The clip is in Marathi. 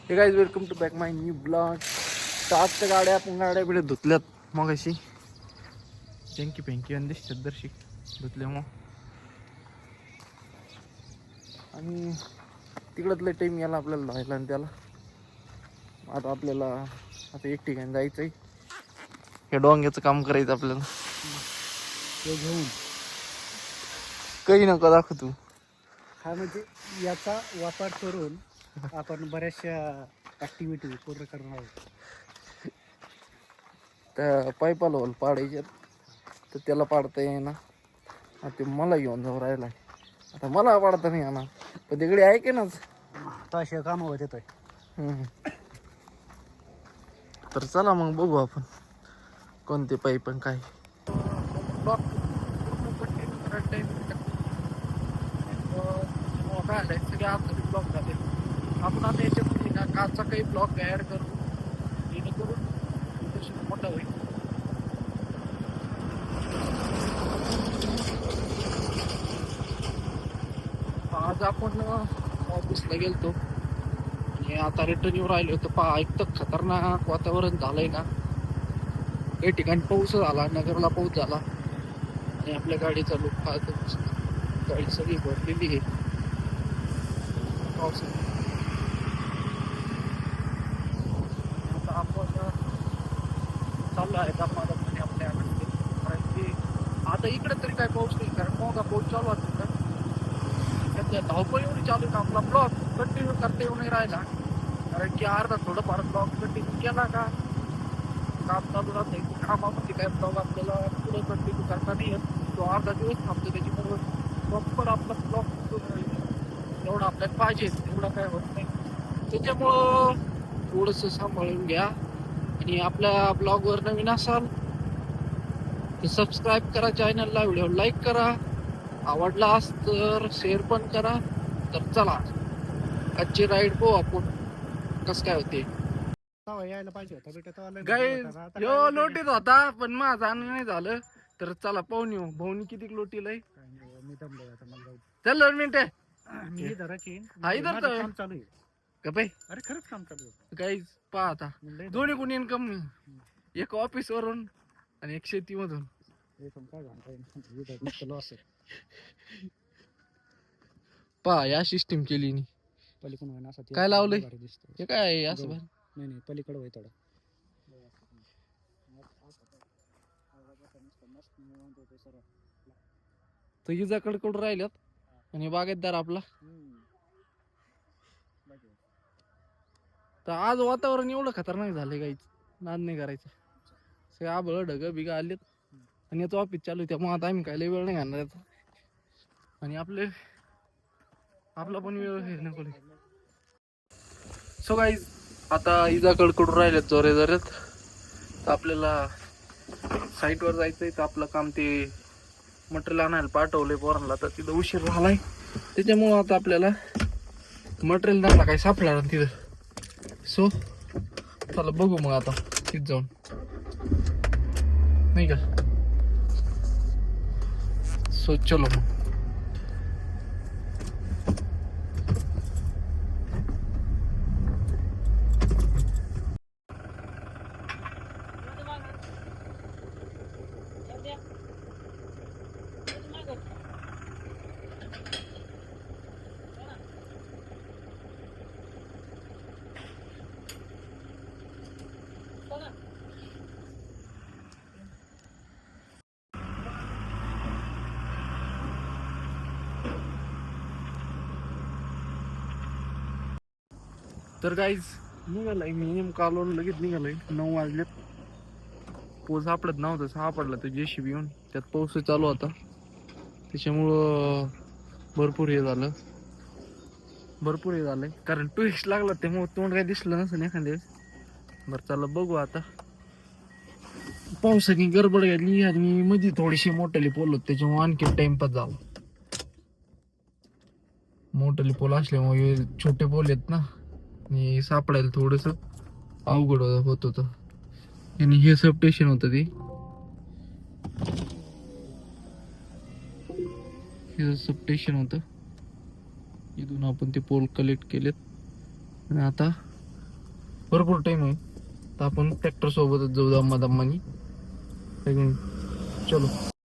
हे guys welcome to back my new blog. तर आजच्या गाड्या बिड्या धुतल्यात मग अशी चंकी पेंकी आणि दिसतात दर्शिक धुतल्या मग. आणि तिकडंच लय टाईम याला आपल्याला धावायला आणि त्याला आता आपल्याला आता एक ठिकाणी जायचं आहे. हे डोंग्याचं काम करायचं आपल्याला. ते घेऊन काही नको दाखव तू. हा म्हणजे याचा वापर करून आपण बऱ्याचशा ऍक्टिव्हिटी पूर्ण करणार आहोत. त्या पाईपाला होल पाडायच्यात तर त्याला पाडता येईना. आता ते मला घेऊन जाऊ राहिला. आता मला पाडता नाही येणार पण तिकडे आहे की नाच. आता अशा काम होत येतोय. तर चला मग बघू आपण कोणते पाईप पण काय. ब्लॉक झाले. आपण आता याच्यामध्ये का काचा काही ब्लॉक ऍड करू जेणेकरून मोठा होईल. आज आपण ऑफिसला गेलतो आणि आता रिटर्न येऊन राहिलो होतो. पहा इतकं खतरनाक वातावरण झालंय ना. काही ठिकाणी पाऊस झाला, नगरला पाऊस झाला आणि आपल्या गाडीचा लुक पाहतो. गाडी सगळी भरलेली आहे पावसात. आता आपण चाललो आहे दामादामध्ये आपल्या कारण की आता इकडे तरी काय पाऊस नाही, कारण मग पाऊस चालू असतो का त्याच्या धावपळ एवढी चालू आहे का आपला ब्लॉक कंटिन्यू करता येऊ नाही राहिला. कारण की अर्धा थोडंफार ब्लॉक कंटिन्यू केला का काम चालू राहते. कामामध्ये काय ब्लॉग आपल्याला पुढे कंटिन्यू करता नाही येत. तो अर्धा दिवस थांबतो त्याच्याबरोबर प्रॉपर आपला ब्लॉग एवढा आपल्याला पाहिजे तेवढा काय होत नाही. त्याच्यामुळं थोडंसं सांभाळून घ्या. आणि आपल्या ब्लॉगवर नवीन असाल तर सबस्क्राईब करा चॅनलला, व्हिडिओ लाईक करा, आवडला तर शेअर पण करा. तर चला आजची राईड पाहू आपण कसं काय होते. यायला पाहिजे होता बेटा. गाईज यो लोटीत होता पण माझं जाणं नाही झालं. तर चला पाहून येऊ भाऊनी किती लोटील आहे. मी दमलोय आता. मला चल 2 मिनिटं मी धराची हा इधर तर काम चालू आहे. गप्पे. अरे खरंच काम चालू आहे. गाईज पहा आता दोन्ही कोणी इन्कम, एक ऑफिस वरून आणि एक शेती मधून. पहा या सिस्टीम केली नी. पलीकडून असं काय लावलंय दिसतं. हे काय असं नाही नाही पलीकडे होय थोडं. तर इजाकडे कडून राहिल्यात आणि बागेतदार आपला. तर आज वातावरण एवढं खतरनाक झालंय गाईच नाद नाही करायचं. सगळे आबळ ढग बिग आलेत आणि याचं ऑफिस चालू आहे त्यामुळे आता आम्ही काय लय वेळ नाही घालणार याचा. आणि आपला पण वेळ हे नको. सो गाईज आता इजाकडे कडून राहिल्यात जोरे जोऱ्यात. तर आपल्याला साईटवर जायचंय. तर आपलं काम ते मटेरियल आणायला पाठवलंय पोरांना. तर तिथं उशीर झालाय त्याच्यामुळं आता आपल्याला मटेरियल त्यांना काही सापडणार तिथं. सो चला बघू मग आता तिथं जाऊन नाही का. सो चलो मग. तर गाईज निघालाय मी नेमकं आलो लगेच निघालोय. 9 वाजलेत. पाऊस सापडत नव्हतं, सापडला तर JCB येऊन. त्यात पाऊस चालू होता त्याच्यामुळं भरपूर हे झालंय. कारण टुरिस्ट लागला त्यामुळं तोंड काही दिसलं नसेल एखाद्या वेळेस. बरं चला बघू आता. पावसाची गडबड गेली आणि मध्ये थोडीशी मोठ्याली पोल होत त्याच्यामुळे आणखी टाइमपास झाला. मोठ्याली पोल असल्यामुळे छोटे पोल आहेत ना आणि सापडायला थोडस अवघड होत होतं. आणि हे सबस्टेशन होतं ते. हे सबस्टेशन होतं. इथून आपण ते पोल कलेक्ट केलेत आणि आता भरपूर टाइम आहे तर आपण ट्रॅक्टर सोबतच जाऊ दम्मा दम्मानी चलो